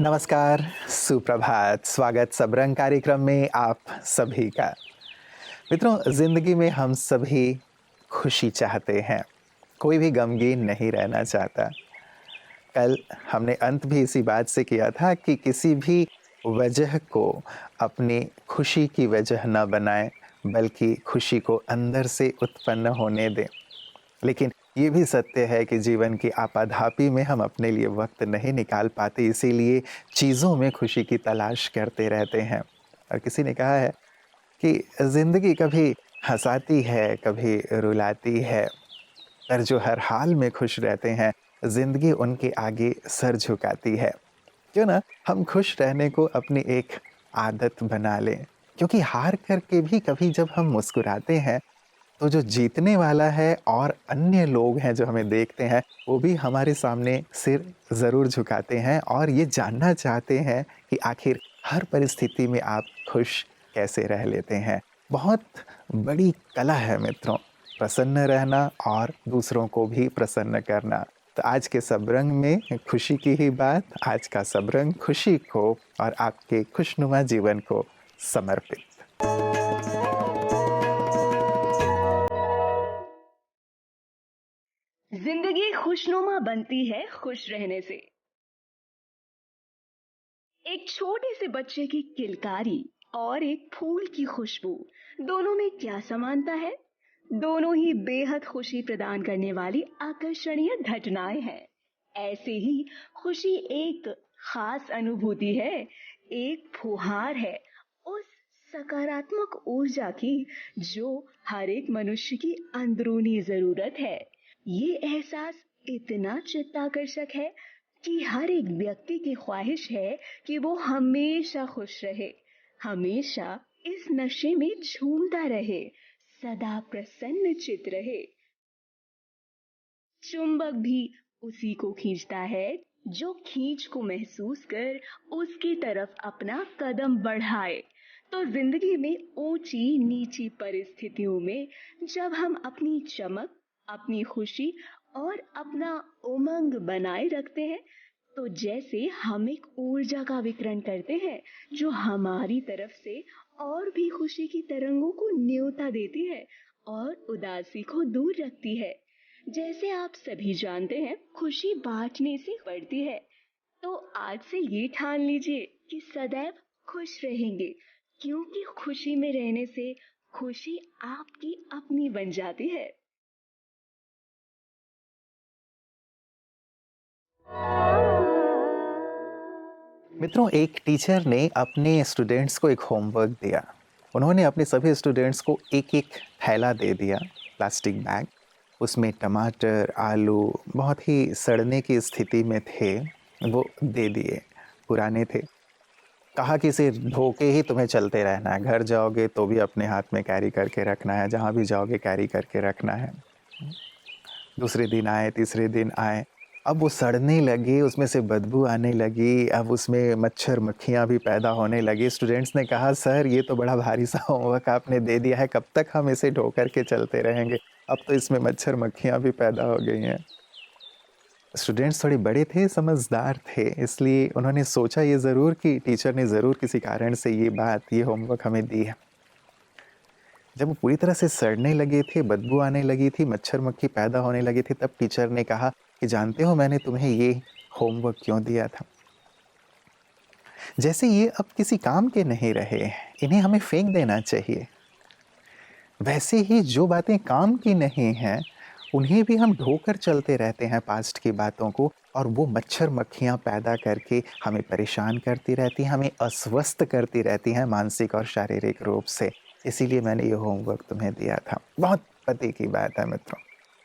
नमस्कार, सुप्रभात, स्वागत सबरंग कार्यक्रम में आप सभी का। मित्रों, ज़िंदगी में हम सभी खुशी चाहते हैं, कोई भी गमगीन नहीं रहना चाहता। कल हमने अंत भी इसी बात से किया था कि किसी भी वजह को अपनी खुशी की वजह न बनाएं, बल्कि खुशी को अंदर से उत्पन्न होने दें। लेकिन ये भी सत्य है कि जीवन की आपाधापी में हम अपने लिए वक्त नहीं निकाल पाते, इसीलिए चीज़ों में खुशी की तलाश करते रहते हैं। और किसी ने कहा है कि ज़िंदगी कभी हँसाती है, कभी रुलाती है, पर जो हर हाल में खुश रहते हैं, ज़िंदगी उनके आगे सर झुकाती है। क्यों ना हम खुश रहने को अपनी एक आदत बना लें, क्योंकि हार करके भी कभी जब हम मुस्कुराते हैं, तो जो जीतने वाला है और अन्य लोग हैं जो हमें देखते हैं, वो भी हमारे सामने सिर ज़रूर झुकाते हैं और ये जानना चाहते हैं कि आखिर हर परिस्थिति में आप खुश कैसे रह लेते हैं। बहुत बड़ी कला है मित्रों, प्रसन्न रहना और दूसरों को भी प्रसन्न करना। तो आज के सबरंग में खुशी की ही बात, आज का सबरंग खुशी को और आपके खुशनुमा जीवन को समर्पित। जिंदगी खुशनुमा बनती है खुश रहने से। एक छोटे से बच्चे की किलकारी और एक फूल की खुशबू, दोनों में क्या समानता है? दोनों ही बेहद खुशी प्रदान करने वाली आकर्षणीय घटनाएं हैं। ऐसे ही खुशी एक खास अनुभूति है, एक फुहार है उस सकारात्मक ऊर्जा की जो हर एक मनुष्य की अंदरूनी जरूरत है। ये एहसास इतना चित्ताकर्षक है कि हर एक व्यक्ति की ख्वाहिश है कि वो हमेशा खुश रहे, हमेशा इस नशे में झूमता रहे, सदा प्रसन्न चित रहे। चुंबक भी उसी को खींचता है जो खींच को महसूस कर उसकी तरफ अपना कदम बढ़ाए। तो जिंदगी में ऊंची नीची परिस्थितियों में जब हम अपनी चमक, अपनी खुशी और अपना उमंग बनाए रखते हैं, तो जैसे हम एक ऊर्जा का वितरण करते हैं जो हमारी तरफ से और भी खुशी की तरंगों को न्योता देती है और उदासी को दूर रखती है। जैसे आप सभी जानते हैं, खुशी बांटने से बढ़ती है। तो आज से ये ठान लीजिए कि सदैव खुश रहेंगे, क्योंकि खुशी में रहने से खुशी आपकी अपनी बन जाती है। मित्रों, एक टीचर ने अपने स्टूडेंट्स को एक होमवर्क दिया। उन्होंने अपने सभी स्टूडेंट्स को एक-एक थैला दे दिया, प्लास्टिक बैग। उसमें टमाटर, आलू बहुत ही सड़ने की स्थिति में थे, वो दे दिए, पुराने थे। कहा कि इसे धो के ही तुम्हें चलते रहना है, घर जाओगे तो भी अपने हाथ में कैरी करके रखना है, जहाँ भी जाओगे कैरी करके रखना है। दूसरे दिन आए, तीसरे दिन आए, अब वो सड़ने लगे, उसमें से बदबू आने लगी, अब उसमें मच्छर मक्खियाँ भी पैदा होने लगी। स्टूडेंट्स ने कहा, सर ये तो बड़ा भारी सा होमवर्क आपने दे दिया है, कब तक हम इसे ढो कर के चलते रहेंगे? अब तो इसमें मच्छर मक्खियाँ भी पैदा हो गई हैं। स्टूडेंट्स थोड़े बड़े थे, समझदार थे, इसलिए उन्होंने सोचा ये ज़रूर कि टीचर ने ज़रूर किसी कारण से ये होमवर्क हमें दी है। जब वो पूरी तरह से सड़ने लगे थे, बदबू आने लगी थी, मच्छर मक्खी पैदा होने लगे थे, तब टीचर ने कहा कि जानते हो मैंने तुम्हें ये होमवर्क क्यों दिया था? जैसे ये अब किसी काम के नहीं रहे, इन्हें हमें फेंक देना चाहिए। वैसे ही जो बातें काम की नहीं हैं, उन्हें भी हम ढोकर चलते रहते हैं पास्ट की बातों को, और वो मच्छर मक्खियाँ पैदा करके हमें परेशान करती रहती हैं, हमें अस्वस्थ करती रहती हैं मानसिक और शारीरिक रूप से। इसीलिए मैंने ये होमवर्क तुम्हें दिया था। बहुत पते की बात है मित्रों।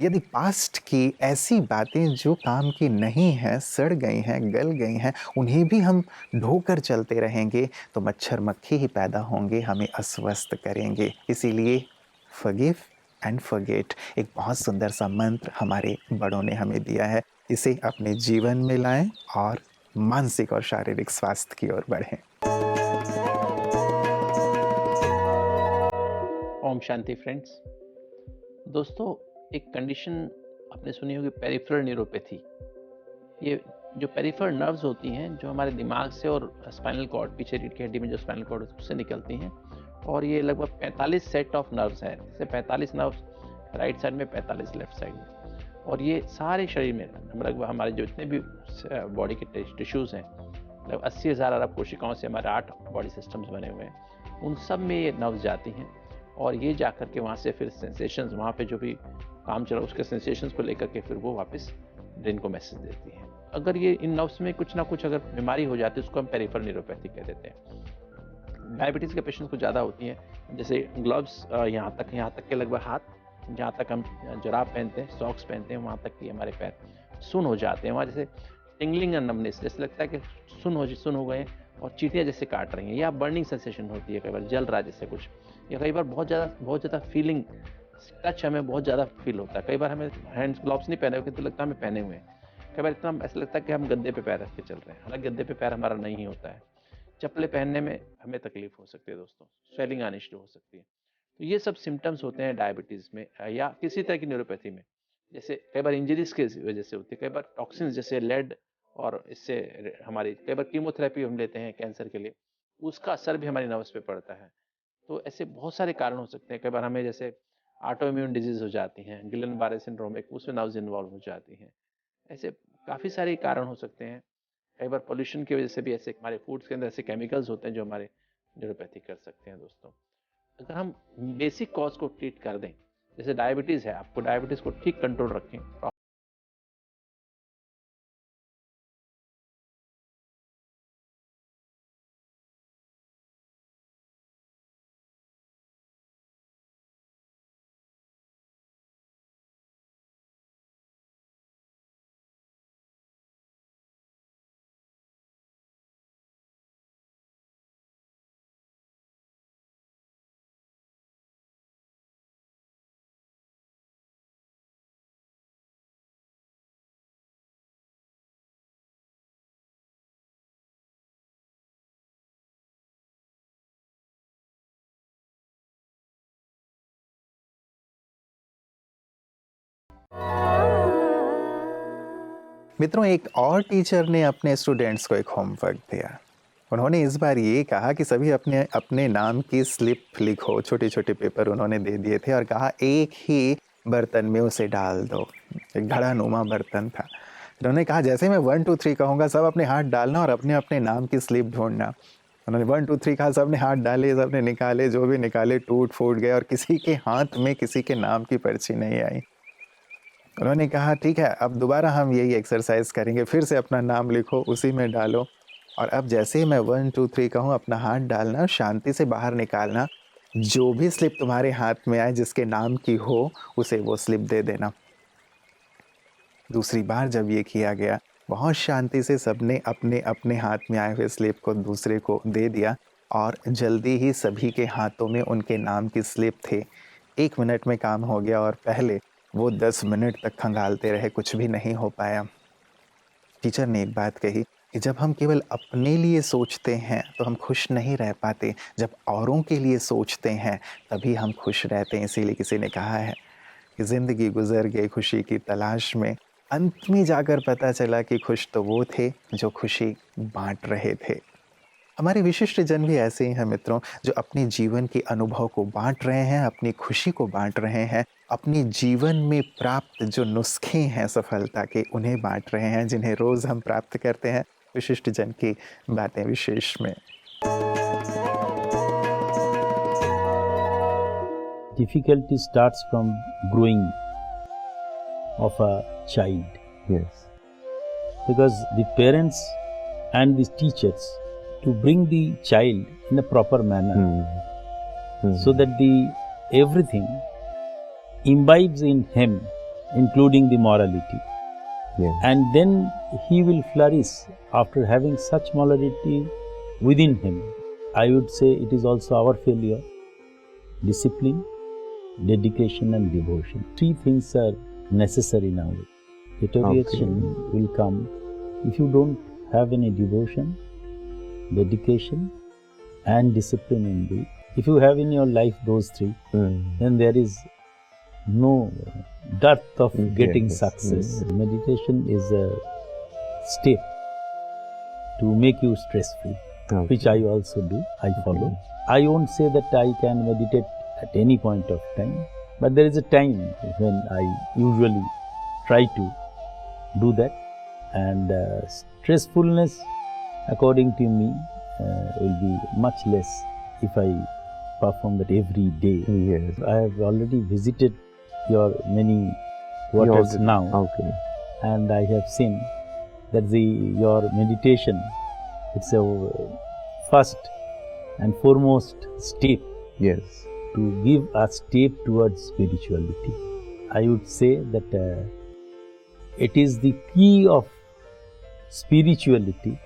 यदि पास्ट की ऐसी बातें जो काम की नहीं हैं, सड़ गई हैं, गल गई हैं, उन्हें भी हम ढोकर चलते रहेंगे, तो मच्छर मक्खी ही पैदा होंगे, हमें अस्वस्थ करेंगे। इसीलिए फॉरगिव एंड फॉरगेट एक बहुत सुंदर सा मंत्र हमारे बड़ों ने हमें दिया है। इसे अपने जीवन में लाएं और मानसिक और शारीरिक स्वास्थ्य की ओर बढ़ें। ओम शांति फ्रेंड्स। दोस्तों, एक कंडीशन आपने सुनी होगी, पेरिफेरल न्यूरोपैथी। ये जो पेरिफेरल नर्व्स होती हैं, जो हमारे दिमाग से और स्पाइनल कॉर्ड, पीछे रीढ़ की हड्डी में जो स्पाइनल कॉर्ड है उससे निकलती हैं, और ये लगभग 45 सेट ऑफ नर्व्स हैं। जैसे 45 नर्व्स राइट साइड में, 45 लेफ्ट साइड में, और ये सारे शरीर में लगभग हमारे जो जितने भी बॉडी के टिश्यूज़ हैं, लगभग 80,000 अरब कोशिकाओं से हमारे 8 बॉडी सिस्टम्स बने हुए हैं, उन सब में ये नर्व्स जाती हैं, और ये जाकर के वहाँ से फिर सेंसेशंस, वहाँ पे जो भी काम चला उसके सेंसेशंस को लेकर के फिर वो वापस ब्रेन को मैसेज देती है। अगर ये इन नर्व्स में कुछ ना कुछ अगर बीमारी हो जाती है, उसको हम पेरिफेरल न्यूरोपैथी कह देते हैं। डायबिटीज़ के पेशेंट्स को ज़्यादा होती है, जैसे ग्लव्स यहाँ तक के लगभग हाथ, जहाँ तक हम जुराब पहनते हैं, सॉक्स पहनते हैं, वहाँ तक कि हमारे पैर सुन हो जाते हैं। वहाँ जैसे टिंगलिंग एंड नमनेस, जैसे लगता है कि सुन हो गए और चींटियाँ जैसे काट रही हैं, या बर्निंग सेंसेशन होती है, कई बार जल रहा है जैसे कुछ, या कई बार बहुत ज़्यादा फीलिंग, टच हमें बहुत ज़्यादा फील होता है। कई बार हमें हैंड्स ग्लव्स नहीं पहने हुए तो लगता है हमें पहने हुए हैं। कई बार इतना ऐसा लगता है कि हम गद्दे पे पैर रख के चल रहे हैं, हालांकि गद्दे पे पैर हमारा नहीं होता है। चप्पलें पहनने में हमें तकलीफ हो सकती है दोस्तों, स्वेलिंग आनी शुरू हो सकती है। तो ये सब सिम्टम्स होते हैं डायबिटीज़ में या किसी तरह की न्यूरोपैथी में। जैसे कई बार इंजरीज की वजह से होती है, कई बार टॉक्सिन्स जैसे लेड, और इससे हमारी कई बार कीमोथेरेपी हम लेते हैं कैंसर के लिए, उसका असर भी हमारी नर्व्स पे पड़ता है। तो ऐसे बहुत सारे कारण हो सकते हैं। कई बार हमें जैसे ऑटो इम्यून डिजीज हो जाती हैं, गिलन बारे सिंड्रोम, एक उसमें नर्व्स इन्वॉल्व हो जाती हैं। ऐसे काफ़ी सारे कारण हो सकते हैं। कई बार पोल्यूशन की वजह से भी ऐसे हमारे फूड्स के अंदर ऐसे केमिकल्स होते हैं जो हमारे न्यूरोपैथी कर सकते हैं दोस्तों। अगर हम बेसिक कॉज को ट्रीट कर दें, जैसे डायबिटीज़ है, आपको डायबिटीज़ को ठीक कंट्रोल रखें, मित्रों, एक और टीचर ने अपने स्टूडेंट्स को एक होमवर्क दिया। उन्होंने इस बार ये कहा कि सभी अपने अपने नाम की स्लिप लिखो। छोटे छोटे पेपर उन्होंने दे दिए थे और कहा एक ही बर्तन में उसे डाल दो। एक घड़ा नुमा बर्तन था। उन्होंने कहा जैसे मैं 1 2 3 कहूँगा सब अपने हाथ डालना और अपने अपने नाम की स्लिप ढूंढना। उन्होंने 1 2 3 कहा, सब ने हाथ डाले, सब ने निकाले, जो भी निकाले टूट फूट गए और किसी के हाथ में किसी के नाम की पर्ची नहीं आई। उन्होंने कहा ठीक है, अब दोबारा हम यही एक्सरसाइज करेंगे, फिर से अपना नाम लिखो, उसी में डालो, और अब जैसे ही मैं 1 2 3 कहूँ अपना हाथ डालना, शांति से बाहर निकालना, जो भी स्लिप तुम्हारे हाथ में आए जिसके नाम की हो उसे वो स्लिप दे देना। दूसरी बार जब ये किया गया, बहुत शांति से सबने अपने अपने हाथ में आए हुए स्लिप को दूसरे को दे दिया और जल्दी ही सभी के हाथों में उनके नाम की स्लिप थे। 1 मिनट में काम हो गया और पहले वो 10 मिनट तक खंगालते रहे, कुछ भी नहीं हो पाया। टीचर ने एक बात कही कि जब हम केवल अपने लिए सोचते हैं तो हम खुश नहीं रह पाते, जब औरों के लिए सोचते हैं तभी हम खुश रहते हैं। इसीलिए किसी ने कहा है कि ज़िंदगी गुजर गई खुशी की तलाश में, अंत में जाकर पता चला कि खुश तो वो थे जो खुशी बांट रहे थे। हमारे विशिष्ट जन भी ऐसे ही हैं मित्रों, जो अपने जीवन के अनुभव को बांट रहे हैं, अपनी खुशी को बांट रहे हैं, अपने जीवन में प्राप्त जो नुस्खे हैं सफलता के उन्हें बांट रहे हैं, जिन्हें रोज़ हम प्राप्त करते हैं विशिष्ट जन की बातें विशेष में। Difficulty starts from growing of a child. Yes. Because the parents and the teachers to bring the child in a proper manner so that the everything imbibes in him, including the morality. Yes. And then he will flourish after having such morality within him. I would say it is also our failure. Discipline, dedication and devotion. 3 things are necessary now. Deterioration will come if you don't have any devotion, dedication and discipline in the. If you have in your life those 3, then there is no dearth of getting success. Meditation is a step to make you stress free, which I also do, I follow. I won't say that I can meditate at any point of time, but there is a time when I usually try to do that, and stressfulness, according to me, will be much less if I perform that every day. Yes. I have already visited your many quarters now, Okay. and I have seen that your meditation, it's a first and foremost step Yes. to give a step towards spirituality. I would say that it is the key of spirituality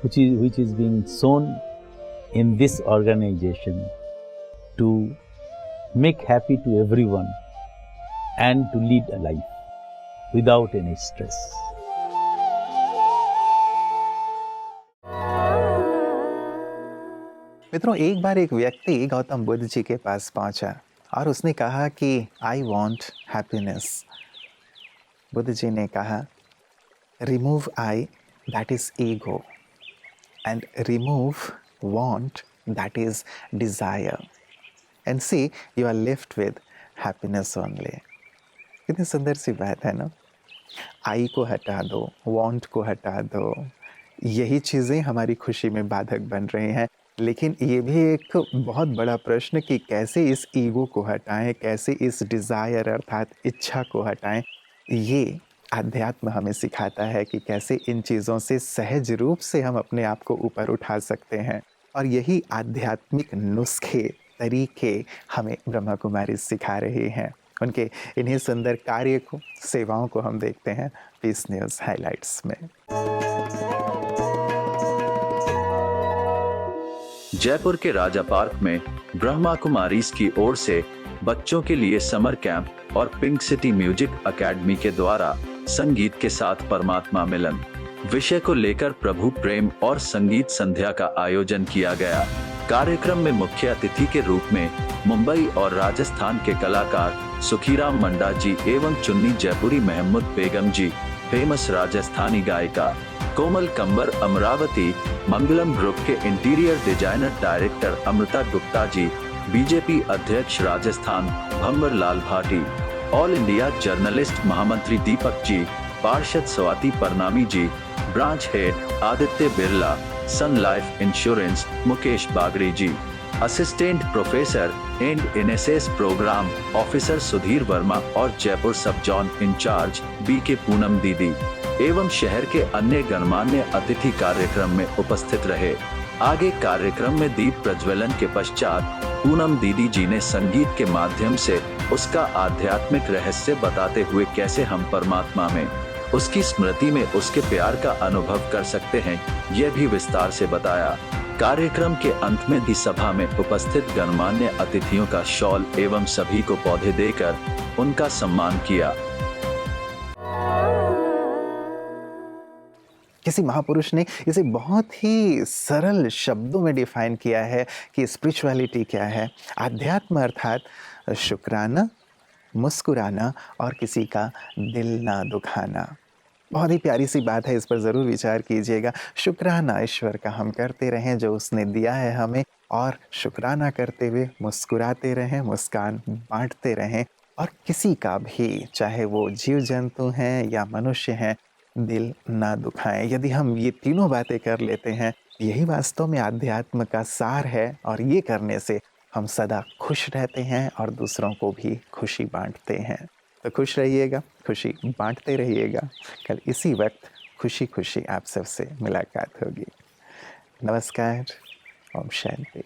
which is being shown in this organization to make happy to everyone and to lead a life without any stress. मित्रों, एक बार एक व्यक्ति गौतम बुद्ध जी के पास पहुंचा और उसने कहा कि I want happiness. Buddha ji ने कहा, remove I, that is ego, and remove want, that is desire, and see you are left with happiness only. कितनी सुंदर सी बात है ना। आई को हटा दो, वॉन्ट को हटा दो, यही चीज़ें हमारी खुशी में बाधक बन रही हैं। लेकिन ये भी एक बहुत बड़ा प्रश्न कि कैसे इस ईगो को हटाएं, कैसे इस डिज़ायर अर्थात इच्छा को हटाएं। ये अध्यात्म हमें सिखाता है कि कैसे इन चीज़ों से सहज रूप से हम अपने आप को ऊपर उठा सकते हैं। और यही आध्यात्मिक नुस्खे, तरीके हमें ब्रह्मा कुमारी सिखा रही हैं। उनके इन्हीं सुंदर कार्य को, सेवाओं को हम देखते हैं पीस न्यूज़ हाइलाइट्स में। जयपुर के राजा पार्क में ब्रह्मा कुमारीज की ओर से बच्चों के लिए समर कैंप और पिंक सिटी म्यूजिक एकेडमी के द्वारा संगीत के साथ परमात्मा मिलन विषय को लेकर प्रभु प्रेम और संगीत संध्या का आयोजन किया गया। कार्यक्रम में मुख्य अतिथि के रूप में मुंबई और राजस्थान के कलाकार सुखीराम मंडा जी एवं चुन्नी जयपुरी महमूद बेगम जी, फेमस राजस्थानी गायिका कोमल कंबर अमरावती, मंगलम ग्रुप के interior designer director Amrita Gupta ji, BJP अध्यक्ष Rajasthan Bhanwar Lal Bhati, all India journalist महामंत्री दीपक जी, पार्षद Swati Parnami ji, branch head Aditya Birla, Sun Life insurance Mukesh Bagri ji, assistant professor and NSS programme officer Sudhir Verma और जयपुर सब जोन इंचार्ज बीके पूनम दीदी एवं शहर के अन्य गणमान्य अतिथि कार्यक्रम में उपस्थित रहे। आगे कार्यक्रम में दीप प्रज्वलन के पश्चात पूनम दीदी जी ने संगीत के माध्यम से उसका आध्यात्मिक रहस्य बताते हुए कैसे हम परमात्मा में, उसकी स्मृति में उसके प्यार का अनुभव कर सकते हैं, यह भी विस्तार से बताया। कार्यक्रम के अंत में दी सभा में उपस्थित गणमान्य अतिथियों का शॉल एवं सभी को पौधे देकर उनका सम्मान किया। किसी महापुरुष ने इसे बहुत ही सरल शब्दों में डिफाइन किया है कि स्पिरिचुअलिटी क्या है। आध्यात्म अर्थात शुक्राना, मुस्कुराना और किसी का दिल ना दुखाना। बहुत ही प्यारी सी बात है, इस पर ज़रूर विचार कीजिएगा। शुक्राना ईश्वर का हम करते रहें जो उसने दिया है हमें, और शुक्राना करते हुए मुस्कुराते रहें, मुस्कान बांटते रहें, और किसी का भी, चाहे वो जीव जंतु हैं या मनुष्य हैं, दिल ना दुखाएं। यदि हम ये तीनों बातें कर लेते हैं, यही वास्तव में आध्यात्म का सार है, और ये करने से हम सदा खुश रहते हैं और दूसरों को भी खुशी बांटते हैं। तो खुश रहिएगा, खुशी बांटते रहिएगा। कल इसी वक्त खुशी खुशी आप सबसे मुलाकात होगी। नमस्कार, ओम शांति।